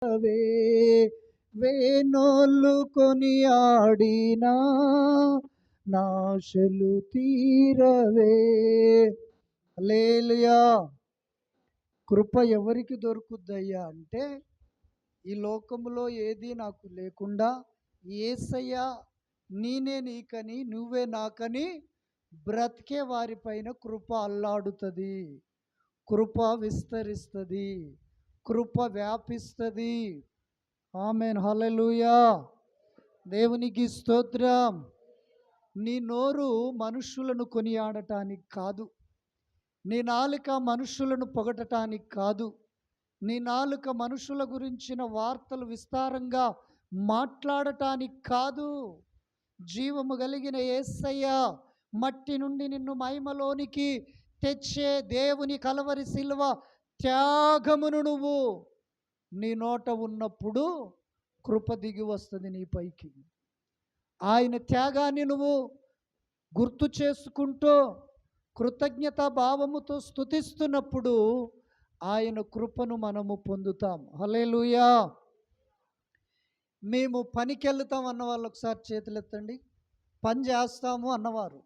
అవే వేణోళ్ళు కొని ఆడినా నాశలు తీరవే. హల్లెలూయా. కృప ఎవరికి దొరుకుద్దయ్యా అంటే, ఈ లోకములో ఏది నాకు లేకుండా యేసయ్య నేనే నీకని నువ్వే నాకని బ్రతికే వారిపైన కృప అల్లాడుతుంది, కృప విస్తరిస్తుంది, కృప వ్యాపిస్తుంది. ఆమేన్. హల్లెలూయా. దేవునికి స్తోత్రం. నీ నోరు మనుషులను కొనియాడటానికి కాదు, నీ నాలుక మనుషులను పొగడటానికి కాదు, నీ నాలుక మనుషుల గురించిన వార్తలు విస్తారంగా మాట్లాడటానికి కాదు. జీవము కలిగిన యేసయ్య మట్టి నుండి నిన్ను మహిమలోనికి తెచ్చే దేవుని కలవరి శిలువ త్యాగమును నువ్వు నీ నోట ఉన్నప్పుడు కృప దిగి వస్తుంది నీ పైకి. ఆయన త్యాగాన్ని నువ్వు గుర్తు చేసుకుంటూ కృతజ్ఞతా భావముతో స్తుతిస్తున్నప్పుడు ఆయన కృపను మనము పొందుతాం. హల్లెలూయా. మేము పనికి వెళ్తాం అన్న వాళ్ళు ఒకసారి చేతులు ఎత్తండి. పని చేస్తాము అన్నవారు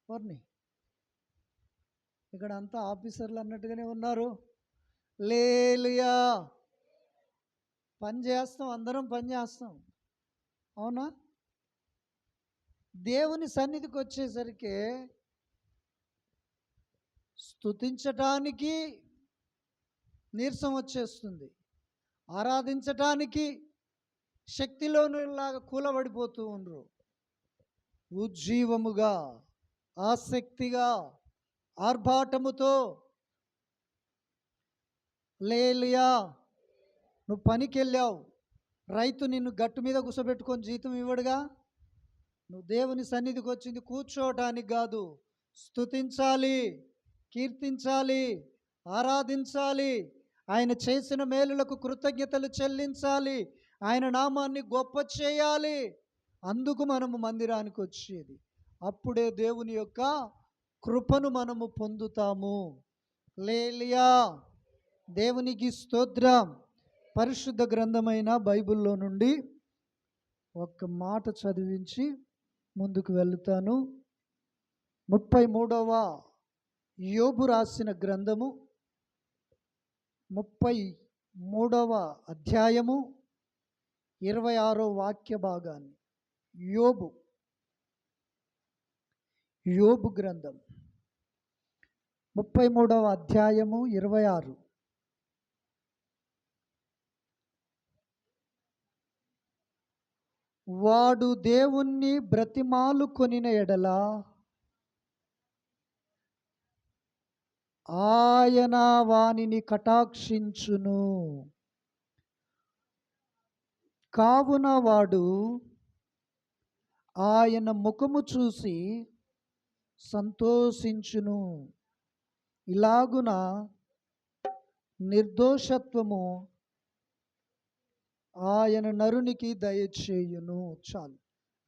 వారిని, ఇక్కడ అంతా ఆఫీసర్లు అన్నట్టుగానే ఉన్నారు. హల్లెలూయా. పని చేస్తాం, అందరం పని చేస్తాం, అవునా? దేవుని సన్నిధికి వచ్చేసరికి స్తుతించటానికి నీరసం వచ్చేస్తుంది, ఆరాధించటానికి శక్తిలోనులాగా కూలబడిపోతూ ఉండరు. ఉజ్జీవముగా, ఆసక్తిగా, ఆర్భాటముతో. హల్లెలూయా. నువ్వు పనికి వెళ్ళావు, రైతు నిన్ను గట్టు మీద కూర్చోబెట్టుకొని జీతం ఇవ్వడుగా. నువ్వు దేవుని సన్నిధికి వచ్చింది కూర్చోవటానికి కాదు, స్తుతించాలి, కీర్తించాలి, ఆరాధించాలి, ఆయన చేసిన మేలులకు కృతజ్ఞతలు చెల్లించాలి, ఆయన నామాన్ని గొప్ప చేయాలి. అందుకు మనము మందిరానికి వచ్చేది. అప్పుడే దేవుని యొక్క కృపను మనము పొందుతాము. హల్లెలూయా. దేవునికి స్తోత్రం. పరిశుద్ధ గ్రంథమైన బైబిల్లో నుండి ఒక్క మాట చదివించి ముందుకు వెళుతాను. 33వ యోబు రాసిన గ్రంథము 33వ అధ్యాయము 26వ వాక్య భాగాన్ని. యోబు గ్రంథం 33వ అధ్యాయము 26. వాడు దేవుణ్ణి బ్రతిమాలు కొనిన ఎడల ఆయన వానిని కటాక్షించును, కావున వాడు ఆయన ముఖము చూసి సంతోషించును. ఇలాగున నిర్దోషత్వము ఆయన నరునికి దయచేయును. చాలు.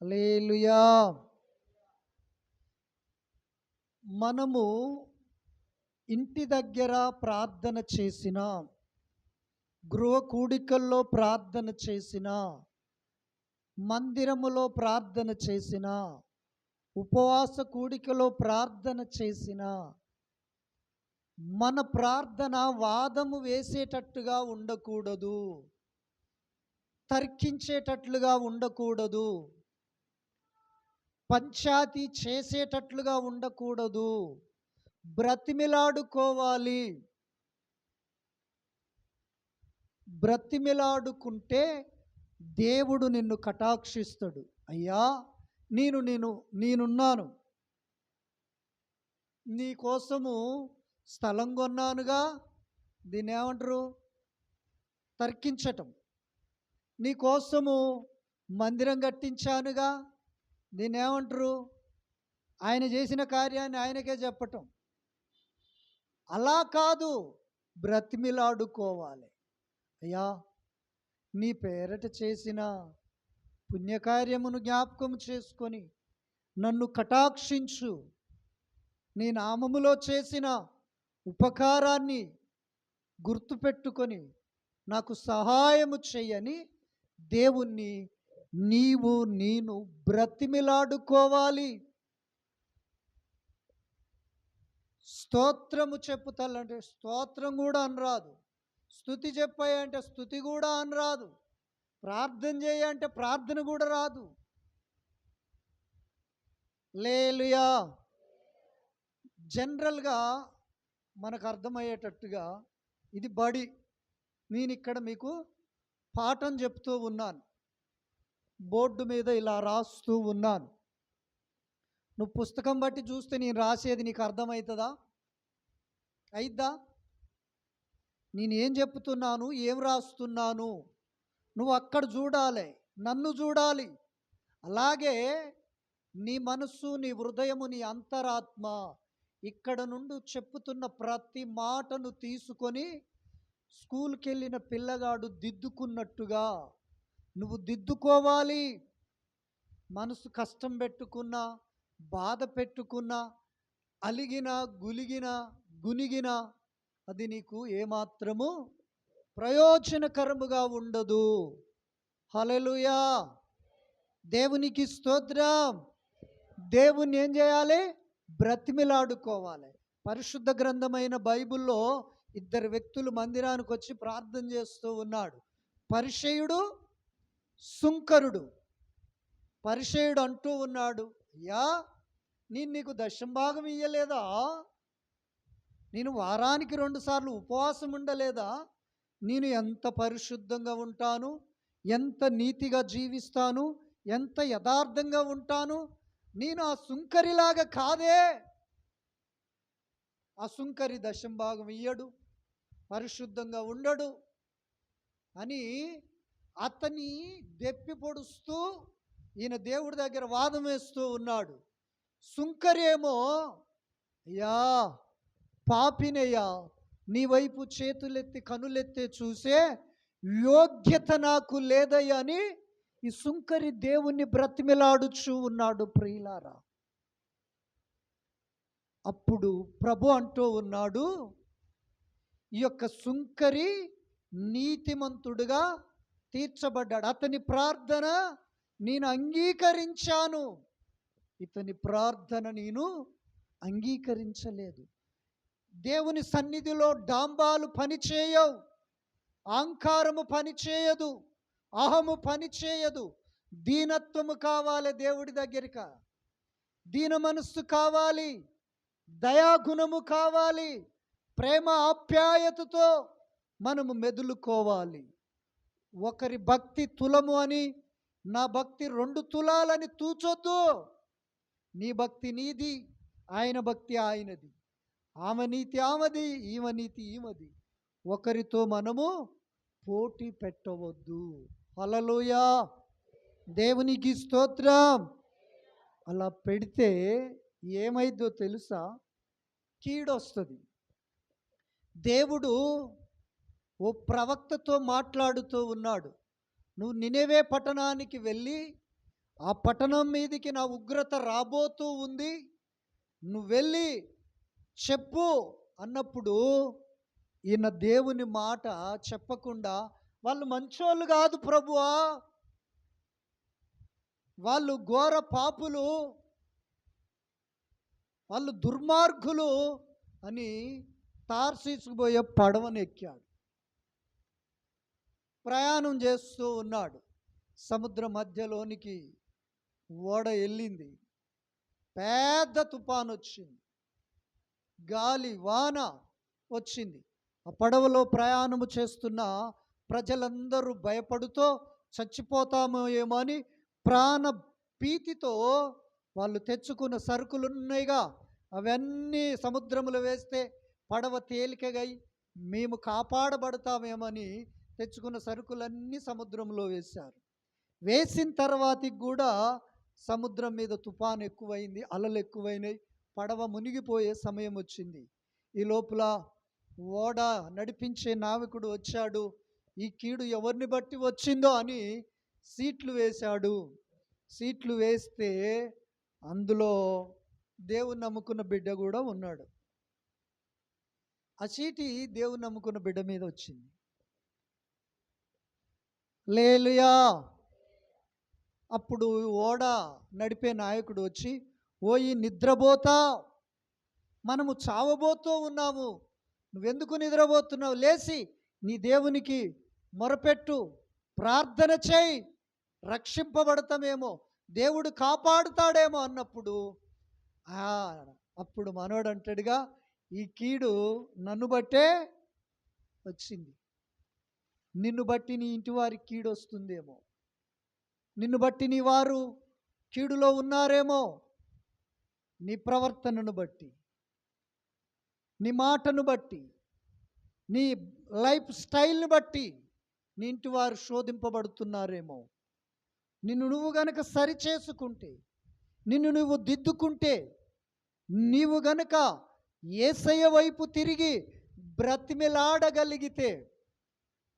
హల్లెలూయా. మనము ఇంటి దగ్గర ప్రార్థన చేసిన, గృహ కూడికల్లో ప్రార్థన చేసిన, మందిరములో ప్రార్థన చేసిన, ఉపవాస కూడికలో ప్రార్థన చేసిన, మన ప్రార్థన వాదము వేసేటట్టుగా ఉండకూడదు, తర్కించేటట్లుగా ఉండకూడదు, పంచాయతీ చేసేటట్లుగా ఉండకూడదు. బ్రతిమిలాడుకోవాలి. బ్రతిమిలాడుకుంటే దేవుడు నిన్ను కటాక్షిస్తాడు. అయ్యా, నేనున్నాను, నీ కోసము స్థలం కొన్నానుగా, దీన్ని ఏమంటారు? తర్కించటం. నీ కోసము మందిరం కట్టించానుగా, దీన్ని ఏమంటారు? ఆయన చేసిన కార్యాన్ని ఆయనకే చెప్పటం. అలా కాదు, బ్రతిమిలాడుకోవాలి. అయ్యా, నీ పేరట చేసిన పుణ్యకార్యమును జ్ఞాపకం చేసుకొని నన్ను కటాక్షించు, నీ నామములో చేసిన ఉపకారాన్ని గుర్తుపెట్టుకొని నాకు సహాయము చెయ్యని దేవుణ్ణి నీవు నేను బ్రతిమిలాడుకోవాలి. స్తోత్రము చెప్పుతాలంటే స్తోత్రం కూడా అనరాదు. స్తుతి చెప్పాయంటే స్తుతి కూడా అనరాదు. ప్రార్థన చేయంటే ప్రార్థన కూడా రాదు. హల్లెలూయా. జనరల్గా మనకు అర్థమయ్యేటట్టుగా ఇది బడి. నేను ఇక్కడ మీకు పాఠం చెప్తూ ఉన్నాను, బోర్డు మీద ఇలా రాస్తూ ఉన్నాను. నువ్వు పుస్తకం బట్టి చూస్తే నేను రాసేది నీకు అర్థమవుతుందా? అయిద్దా? నేనేం చెప్తున్నాను, ఏం రాస్తున్నాను, నువ్వు అక్కడ చూడాలి, నన్ను చూడాలి. అలాగే నీ మనస్సు, నీ హృదయము, నీ అంతరాత్మ ఇక్కడ నుండి చెప్పుతున్న ప్రతి మాటను తీసుకొని స్కూల్కి వెళ్ళిన పిల్లగాడు దిద్దుకున్నట్టుగా నువ్వు దిద్దుకోవాలి. మనసు కష్టం పెట్టుకున్నా, బాధ పెట్టుకున్నా, అలిగిన గులిగిన గునిగిన అది నీకు ఏమాత్రము ప్రయోజనకరముగా ఉండదు. హల్లెలూయా. దేవునికి స్తోత్రం. దేవుణ్ణి ఏం చేయాలి? బ్రతిమిలాడుకోవాలి. పరిశుద్ధ గ్రంథమైన బైబిల్లో ఇద్దరు వ్యక్తులు మందిరానికి వచ్చి ప్రార్థన చేస్తూ ఉన్నాడు. పరిసయ్యుడు, సుంకరుడు. పరిసయ్యుడు అంటూ ఉన్నాడు, అయ్యా నేను నీకు దశంభాగం ఇయ్యలేదా? నేను వారానికి 2 సార్లు ఉపవాసం ఉండలేదా? నేను ఎంత పరిశుద్ధంగా ఉంటాను, ఎంత నీతిగా జీవిస్తాను, ఎంత యథార్థంగా ఉంటాను. నేను ఆ సుంకరిలాగా కాదే. ఆ సుంకరి దశంభాగం ఇయ్యడు, పరిశుద్ధంగా ఉండడు అని అతని దెప్పి పొడుస్తూ ఈయన దేవుడి దగ్గర వాదం వేస్తూ ఉన్నాడు. సుంకరి ఏమో, అయ్యా పాపినయ్యా, నీ వైపు చేతులెత్తి కనులెత్తి చూసే యోగ్యత నాకు లేదయ్యా అని ఈ సుంకరి దేవుణ్ణి బ్రతిమిలాడుచూ ఉన్నాడు. ప్రియులారా, అప్పుడు ప్రభు అంటూ ఉన్నాడు, ఈ యొక్క సుంకరి నీతిమంతుడుగా తీర్చబడ్డాడు. అతని ప్రార్థన నేను అంగీకరించాను, ఇతని ప్రార్థన నేను అంగీకరించలేదు. దేవుని సన్నిధిలో డాంబాలు పనిచేయవు, అహంకారము పనిచేయదు, అహము పనిచేయదు. దీనత్వము కావాలి దేవుడి దగ్గరిక, దీన మనస్సు కావాలి, దయాగుణము కావాలి, ప్రేమ ఆప్యాయతతో మనము మెదులుకోవాలి. ఒకరి భక్తి తులము అని నా భక్తి 2 తులాలని తూచొద్దు. నీ భక్తి నీది, ఆయన భక్తి ఆయనది, ఆమె నీతి ఆమెది, ఈమె నీతి ఈమెది. ఒకరితో మనము పోటీ పెట్టవద్దు. హల్లెలూయా. దేవునికి స్తోత్రం. అలా పెడితే ఏమైందో తెలుసా? కీడొస్తుంది. దేవుడు ఓ ప్రవక్తతో మాట్లాడుతూ ఉన్నాడు, నువ్వు నినెవే పట్టణానికి వెళ్ళి ఆ పట్టణం మీదికి నా ఉగ్రత రాబోతూ ఉంది, నువ్వు వెళ్ళి చెప్పు అన్నప్పుడు ఈయన దేవుని మాట చెప్పకుండా, వాళ్ళు మంచోళ్ళు కాదు ప్రభువా, వాళ్ళు ఘోర పాపులు, వాళ్ళు దుర్మార్గులు అని తార్సీసుకు పోయే పడవను ఎక్కాడు. ప్రయాణం చేస్తూ ఉన్నాడు. సముద్ర మధ్యలోనికి ఓడ వెళ్ళింది. పెద్ద తుఫాను వచ్చింది, గాలి వాన వచ్చింది. ఆ పడవలో ప్రయాణము చేస్తున్న ప్రజలందరూ భయపడుతూ చచ్చిపోతామో ఏమో అని ప్రాణ భీతితో వాళ్ళు తెచ్చుకున్న సరుకులు ఉన్నాయిగా, అవన్నీ సముద్రంలో వేస్తే పడవ తేలికగై మేము కాపాడబడతామేమని తెచ్చుకున్న సరుకులన్నీ సముద్రంలో వేశారు. వేసిన తర్వాతకి కూడా సముద్రం మీద తుఫాను ఎక్కువైంది, అలలు ఎక్కువైనాయి, పడవ మునిగిపోయే సమయం వచ్చింది. ఈ లోపల ఓడ నడిపించే నావికుడు వచ్చాడు. ఈ కీడు ఎవరిని బట్టి వచ్చిందో అని సీట్లు వేశాడు. సీట్లు వేస్తే అందులో దేవుని నమ్ముకున్న బిడ్డ కూడా ఉన్నాడు. ఆ చీటి దేవుని నమ్ముకున్న బిడ్డ మీద వచ్చింది. లేలుయా. అప్పుడు ఓడ నడిపే నాయకుడు వచ్చి, ఓయి నిద్రపోతా, మనము చావబోతూ ఉన్నాము, నువ్వెందుకు నిద్రపోతున్నావు, లేచి నీ దేవునికి మొరపెట్టు, ప్రార్థన చేయి, రక్షింపబడతామేమో, దేవుడు కాపాడుతాడేమో అన్నప్పుడు అప్పుడు మనోడు అంటాడుగా, ఈ కీడు నన్ను బట్టే వచ్చింది, నిన్ను బట్టి నీ ఇంటి వారికి కీడు వస్తుందేమో, నిన్ను బట్టి నీ వారు కీడులో ఉన్నారేమో, నీ ప్రవర్తనను బట్టి, నీ మాటను బట్టి, నీ లైఫ్ స్టైల్ని బట్టి నీ ఇంటి వారు శోధింపబడుతున్నారేమో. నిన్ను నువ్వు గనక సరి చేసుకుంటే, నిన్ను నువ్వు దిద్దుకుంటే, నీవు గనక యేసయ్య వైపు తిరిగి బ్రతిమిలాడగలిగితే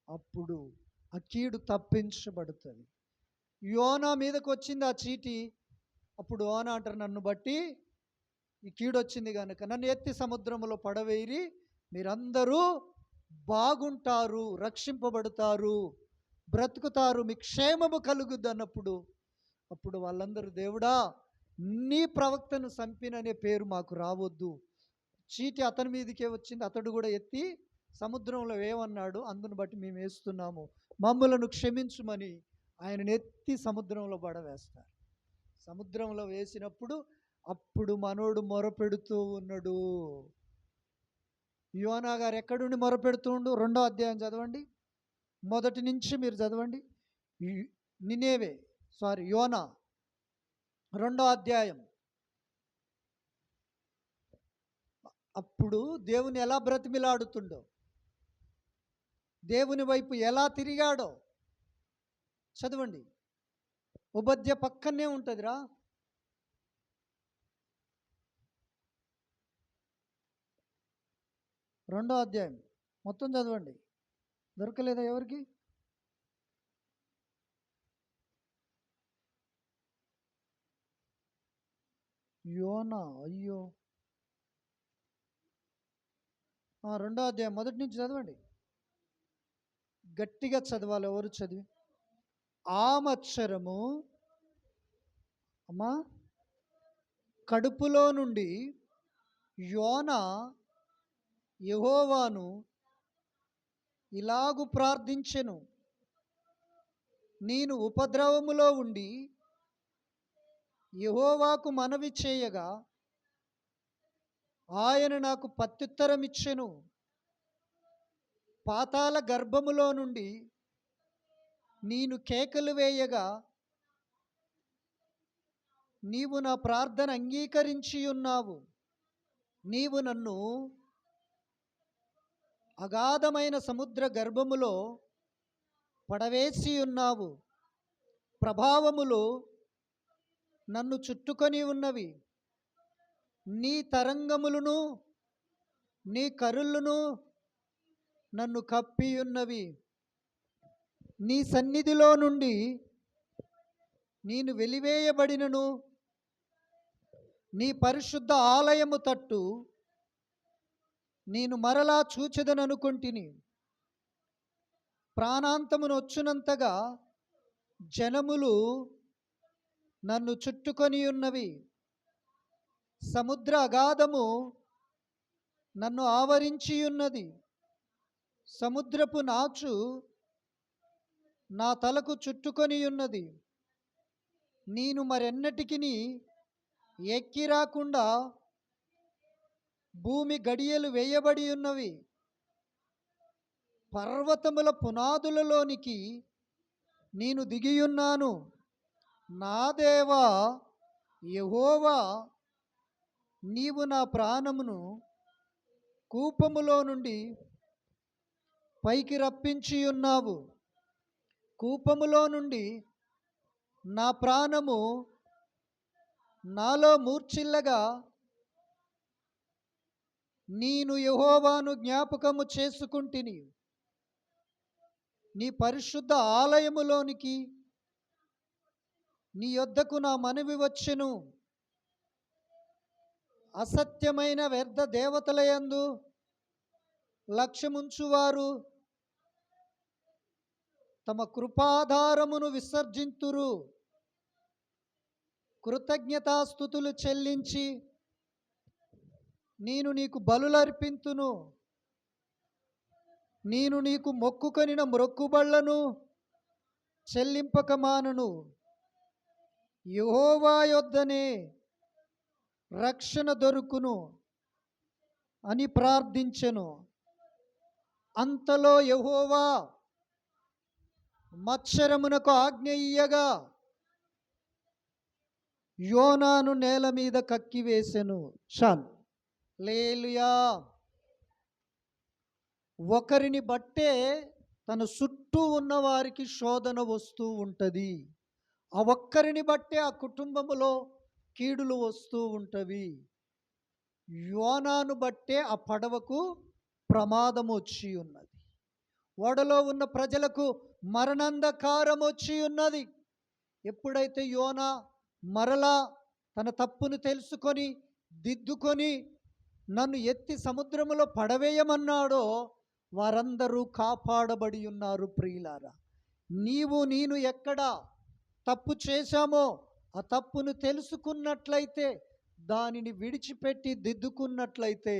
అప్పుడు ఆ కీడు తప్పించబడుతుంది. యోనా మీదకి వచ్చింది ఆ చీటి. అప్పుడు యోనా అంటారు, నన్ను బట్టి ఈ కీడు వచ్చింది కనుక నన్ను ఎత్తి సముద్రంలో పడవేరి, మీరందరూ బాగుంటారు, రక్షింపబడతారు, బ్రతుకుతారు, మీకు క్షేమము కలుగుద్ది అన్నప్పుడు అప్పుడు వాళ్ళందరూ, దేవుడా నీ ప్రవక్తను చంపిననే పేరు మాకు రావద్దు. చీటి అతని మీదకే వచ్చింది, అతడు కూడా ఎత్తి సముద్రంలో వేయమన్నాడు, అందును బట్టి మేము వేస్తున్నాము, మమ్ములను క్షమించుమని ఆయనను ఎత్తి సముద్రంలో పడవేస్తారు. సముద్రంలో వేసినప్పుడు అప్పుడు మనోడు మొరపెడుతూ ఉన్నాడు. యోనా గారు ఎక్కడుండి మొరపెడుతూ ఉండు? 2వ అధ్యాయం చదవండి, మొదటి నుంచి మీరు చదవండి. యోనా 2వ అధ్యాయం. అప్పుడు దేవుని ఎలా బ్రతిమిలాడుతుండో, దేవుని వైపు ఎలా తిరిగాడో చదవండి. ఉపధ్య పక్కనే ఉంటుందిరా. 2వ అధ్యాయం మొత్తం చదవండి. దొరకలేదా ఎవరికి? యోనా, అయ్యో, 2వ అధ్యాయం మొదటి నుంచి చదవండి. గట్టిగా చదవాలి, ఎవరు చదివి. ఆ మత్సరము అమ్మా కడుపులో నుండి యోనా యెహోవాను ఇలాగు ప్రార్థించెను, నేను ఉపద్రవములో ఉండి యెహోవాకు మనవి చేయగా ఆయన నాకు ప్రత్యుత్తరం ఇచ్చెను, పాతాళ గర్భములో నుండి నేను కేకలు వేయగా నీవు నా ప్రార్థన అంగీకరించి ఉన్నావు, నీవు నన్ను అగాధమైన సముద్ర గర్భములో పడవేసి ఉన్నావు, ప్రభావములు నన్ను చుట్టుకొని ఉన్నవి, నీ తరంగములను నీ కరులను నన్ను కప్పి ఉన్నవి, నీ సన్నిధిలో నుండి నేను వెలివేయబడినను నీ పరిశుద్ధ ఆలయము తట్టు నేను మరలా చూచెదననుకొంటిని, ప్రాణాంతమును వచ్చునంతగా జనములు నన్ను చుట్టుకొని ఉన్నవి, సముద్ర అగాధము నన్ను ఆవరించి ఉన్నది, సముద్రపు నాచు నా తలకు చుట్టుకొని ఉన్నది, నేను మరెన్నటికిని ఎక్కి రాకుండా భూమి గడియలు వేయబడి ఉన్నవి, పర్వతముల పునాదులలోనికి నేను దిగియున్నాను, నా దేవా యెహోవా నీవు నా ప్రాణమును కూపములో నుండి పైకి రప్పించి ఉన్నావు, కూపములో నుండి నా ప్రాణము నాలో మూర్ఛిల్లగా నేను యెహోవాను జ్ఞాపకము చేసుకుంటిని, నీ పరిశుద్ధ ఆలయములోనికి నీ యొద్దకు నా మనవి వచ్చెను, అసత్యమైన వ్యర్థ దేవతల యందు లక్ష్యముంచువారు తమ కృపాధారమును విసర్జింతురు. కృతజ్ఞతాస్తుతులు చెల్లించి నేను నీకు బలులర్పింతును, నేను నీకు మొక్కుకొనిన మ్రొక్కుబళ్లను చెల్లింపక మానను. యెహోవా యొద్దనే రక్షణ దొరుకును అని ప్రార్థించెను. అంతలో యెహోవా మత్సరమునకు ఆజ్ఞ ఇయ్యగా యోనాను నేల మీద కక్కివేసెను. చాలు. హల్లెలూయా. ఒకరిని బట్టే తన చుట్టూ ఉన్న వారికి శోధన వస్తూ ఉంటుంది. ఆ ఒక్కరిని బట్టే ఆ కుటుంబములో కీడులు వస్తూ ఉంటవి. యోనాను బట్టే ఆ పడవకు ప్రమాదం వచ్చి ఉన్నది. ఓడలో ఉన్న ప్రజలకు మరణాంధకారం వచ్చి ఉన్నది. ఎప్పుడైతే యోనా మరలా తన తప్పును తెలుసుకొని దిద్దుకొని నన్ను ఎత్తి సముద్రములో పడవేయమన్నాడో వారందరూ కాపాడబడి ఉన్నారు. ప్రియులారా, నేను ఎక్కడ తప్పు చేశామో ఆ తప్పును తెలుసుకున్నట్లయితే, దానిని విడిచిపెట్టి దిద్దుకున్నట్లయితే,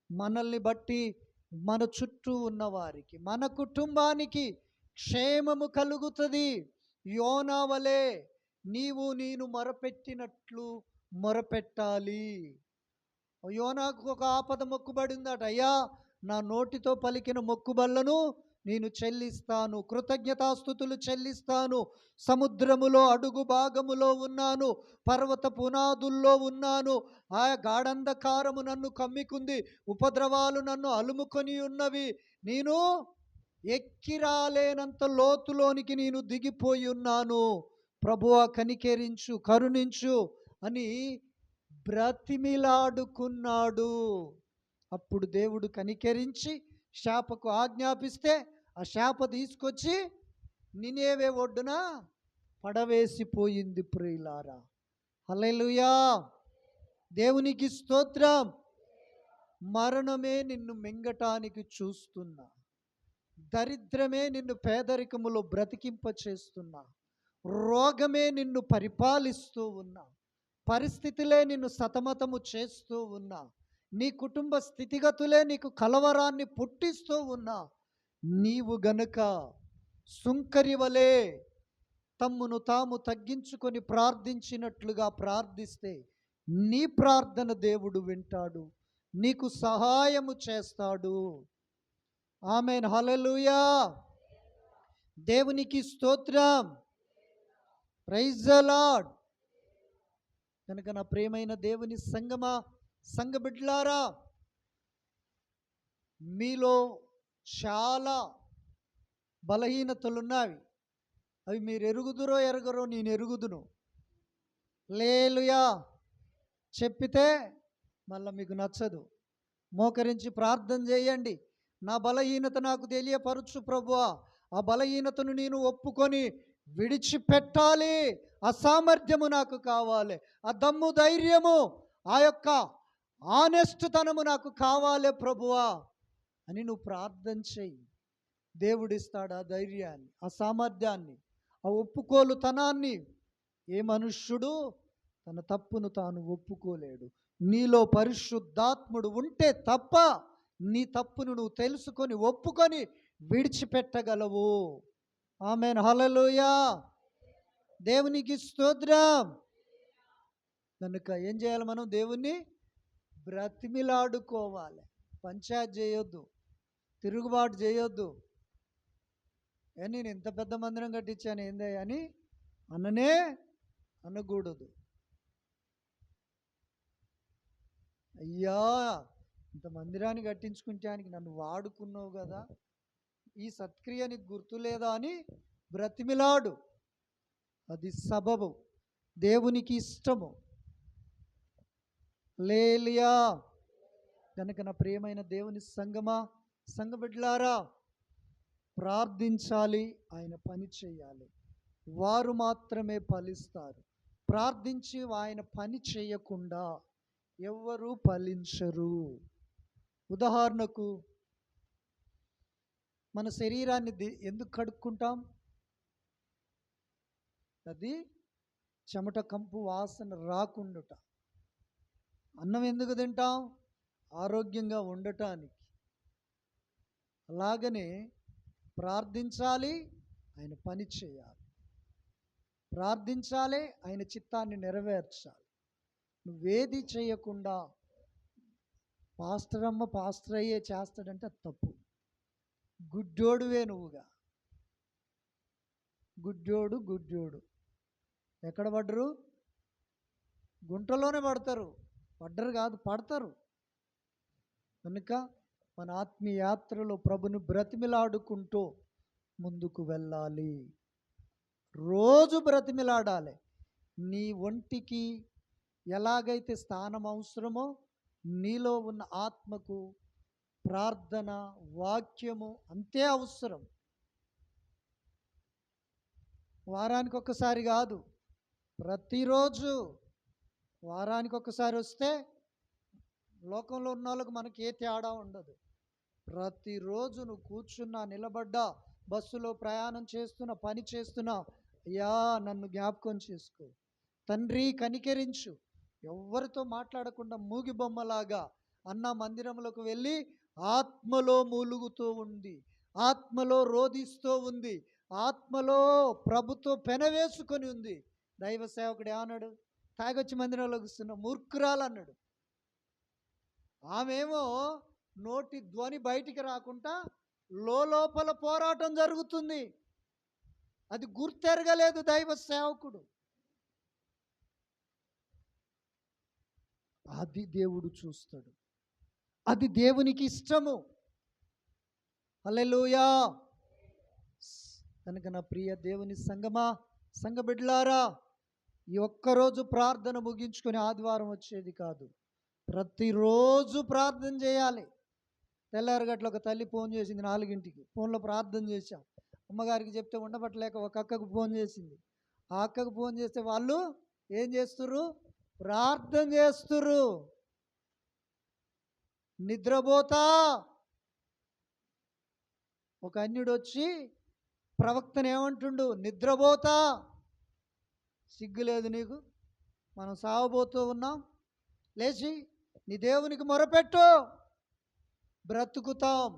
మనల్ని బట్టి మన చుట్టూ ఉన్నవారికి, మన కుటుంబానికి క్షేమము కలుగుతుంది. యోనా వలె నేను మొరపెట్టినట్లు మొరపెట్టాలి. యోనాకు ఒక ఆపద మొక్కుబడిందట. అయ్యా, నా నోటితో పలికిన మొక్కుబళ్లను నేను చెల్లిస్తాను, కృతజ్ఞతాస్తుతులు చెల్లిస్తాను. సముద్రములో అడుగు భాగములో ఉన్నాను, పర్వత పునాదుల్లో ఉన్నాను, ఆ గాఢంధకారము నన్ను కమ్మికుంది, ఉపద్రవాలు నన్ను అలుముకొని ఉన్నవి, నేను ఎక్కి రాలేనంత లోతులోనికి నేను దిగిపోయి ఉన్నాను. ప్రభువా కనికరించు, కరుణించు అని బ్రతిమిలాడుకున్నాడు. అప్పుడు దేవుడు కనికరించి శాపకు ఆజ్ఞాపిస్తే ఆ శాప తీసుకొచ్చి నినేవే ఒడ్డున పడవేసిపోయింది. ప్రియులారా, హల్లెలూయా. దేవునికి స్తోత్రం. మరణమే నిన్ను మింగటానికి చూస్తున్నా, దరిద్రమే నిన్ను పేదరికములో బ్రతికింప చేస్తున్నా, రోగమే నిన్ను పరిపాలిస్తూ ఉన్నా, పరిస్థితులే నిన్ను సతమతము చేస్తూ ఉన్నా, నీ కుటుంబ స్థితిగతులే నీకు కలవరాన్ని పుట్టిస్తూ ఉన్నా, నీవు గనుక సుంకరి వలె తమ్మును తాము తగ్గించుకొని ప్రార్థించినట్లుగా ప్రార్థిస్తే నీ ప్రార్థన దేవుడు వింటాడు, నీకు సహాయము చేస్తాడు. ఆమేన్. హల్లెలూయా. దేవునికి స్తోత్రం. Praise the Lord. కనుక నా ప్రియమైన దేవుని సంగమా, సంఘ బిడ్డలారా, మీలో చాలా బలహీనతలున్నవి. అవి మీరు ఎరుగుదురో ఎరగరో నేను ఎరుగుదును. హల్లెలూయా. చెప్పితే మళ్ళీ మీకు నచ్చదు. మోకరించి ప్రార్థన చేయండి. నా బలహీనత నాకు తెలియపరచు ప్రభువా, ఆ బలహీనతను నేను ఒప్పుకొని విడిచిపెట్టాలి. అసామర్థ్యము నాకు కావాలి, ఆ దమ్ము ధైర్యము, ఆ యొక్క ఆనెస్ట్తనము నాకు కావాలి ప్రభువా అని నువ్వు ప్రార్థన చెయ్యి. దేవుడిస్తాడు ఆ ధైర్యాన్ని, ఆ సామర్థ్యాన్ని, ఆ ఒప్పుకోలుతనాన్ని. ఏ మనుష్యుడు తన తప్పును తాను ఒప్పుకోలేడు. నీలో పరిశుద్ధాత్ముడు ఉంటే తప్ప నీ తప్పును నువ్వు తెలుసుకొని ఒప్పుకొని విడిచిపెట్టగలవు. ఆమేన్. హల్లెలూయా. దేవునికి స్తోత్రం. కనుక ఏం చేయాలి? మనం దేవుణ్ణి బ్రతిమిలాడుకోవాలి. పంచాయత్ చేయొద్దు, తిరుగుబాటు చేయొద్దు. నేను ఇంత పెద్ద మందిరం కట్టించాను ఏందే అని అనకూడదు. అయ్యా, ఇంత మందిరాన్ని కట్టించుకుంటానికి నన్ను వాడుకున్నావు కదా, ఈ సత్క్రియ నీకు గుర్తు లేదా అని బ్రతిమిలాడు. అది సబబు, దేవునికి ఇష్టము. హల్లెలూయా. కనుక నా ప్రియమైన దేవుని సంగమా, సంఘ బిడ్డలారా, ప్రార్థించాలి, ఆయన పని చేయాలి. వారు మాత్రమే ఫలిస్తారు. ప్రార్థించి ఆయన పని చేయకుండా ఎవ్వరూ ఫలించరు. ఉదాహరణకు, మన శరీరాన్ని ఎందుకు కడుక్కుంటాం? అది చెమట కంపు వాసన రాకుండుట. అన్నం ఎందుకు తింటాం? ఆరోగ్యంగా ఉండటానికి. అలాగనే ప్రార్థించాలి, ఆయన పని చేయాలి. ప్రార్థించాలి, ఆయన చిత్తాన్ని నెరవేర్చాలి. నువ్వేది చేయకుండా పాస్టర్ అయ్యే చేస్తాడంటే అది తప్పు. గుడ్డోడువే నువ్వుగా. గుడ్డోడు ఎక్కడ పడ్డరు? గుంటలోనే పడతారు. పడ్డరు కాదు, పడతారు. కనుక మన ఆత్మీయ యాత్రలో ప్రభుని బ్రతిమిలాడుకుంటూ ముందుకు వెళ్ళాలి. రోజు బ్రతిమిలాడాలి. నీ ఒంటికి ఎలాగైతే స్థానం అవసరమో నీలో ఉన్న ఆత్మకు ప్రార్థన, వాక్యము అంతే అవసరం. వారానికి ఒక్కసారి కాదు, ప్రతిరోజు. వారానికి ఒక్కసారి వస్తే లోకంలో ఉన్న వాళ్ళకు మనకి ఏ తేడా ఉండదు. ప్రతిరోజు నువ్వు కూర్చున్నా, నిలబడ్డా, బస్సులో ప్రయాణం చేస్తున్నా, పని చేస్తున్నా, అయ్యా నన్ను జ్ఞాపకం చేసుకో తండ్రి, కనికరించు. ఎవరితో మాట్లాడకుండా మూగి బొమ్మలాగా అన్న మందిరంలోకి వెళ్ళి ఆత్మలో మూలుగుతూ ఉంది, ఆత్మలో రోధిస్తూ ఉంది, ఆత్మలో ప్రభుతో పెనవేసుకొని ఉంది. దైవ సేవకుడు ఏమన్నాడు? తాగొచ్చి మందిరంలోకి వస్తున్న మూర్ఖురాలు అన్నాడు. ఆమెమో నోటి ధ్వని బయటికి రాకుండా లోపల పోరాటం జరుగుతుంది. అది గుర్తెరగలేదు దైవ సేవకుడు. అది దేవుడు చూస్తాడు, అది దేవునికి ఇష్టము. హల్లెలూయా. కనుక నా ప్రియ దేవుని సంగమా, సంఘ బిడ్డలారా, ఈ ఒక్కరోజు ప్రార్థన ముగించుకొని ఆదివారం వచ్చేది కాదు. ప్రతిరోజు ప్రార్థన చేయాలి. తెల్లారగట్ల ఒక తల్లి ఫోన్ చేసింది 4ంటికి. ఫోన్లో ప్రార్థన చేశాం. అమ్మగారికి చెప్తే ఉండబట్టలేక ఒక అక్కకు ఫోన్ చేసింది. ఆ అక్కకు ఫోన్ చేస్తే వాళ్ళు ఏం చేస్తుర్రు? ప్రార్థన చేస్తుర్రు. నిద్రపోతా ఒక అన్యుడు వచ్చి ప్రవక్తను ఏమంటుండు? నిద్రపోతా. సిగ్గులేదు నీకు? మనం సావబోతూ ఉన్నాం, లేచి నీ దేవునికి మొరపెట్టు, బ్రతుకుతాం.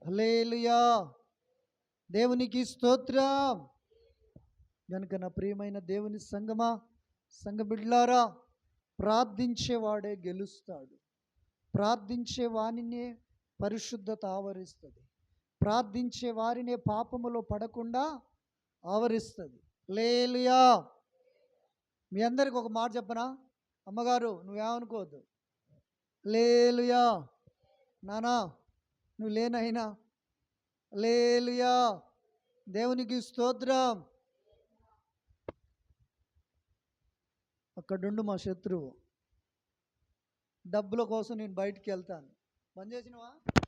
హల్లెలూయా, దేవునికి స్తోత్రం. కనుక నా ప్రియమైన దేవుని సంగమా, సంఘ బిడ్డలారా, ప్రార్థించేవాడే గెలుస్తాడు. ప్రార్థించే వానినే పరిశుద్ధత ఆవరిస్తుంది. ప్రార్థించే వారినే పాపములో పడకుండా ఆవరిస్తుంది. హల్లెలూయా. మీ అందరికి ఒక మాట చెప్పనా? అమ్మగారు నువ్వేమనుకోవద్దు. హల్లెలూయా. నానా నువ్వు లేనైనా హల్లెలూయా, దేవునికి స్తోత్రం. అక్కడుండు మా శత్రువు. డబ్బుల కోసం నేను బయటికి వెళ్తాను. బంద్ చేసినవా?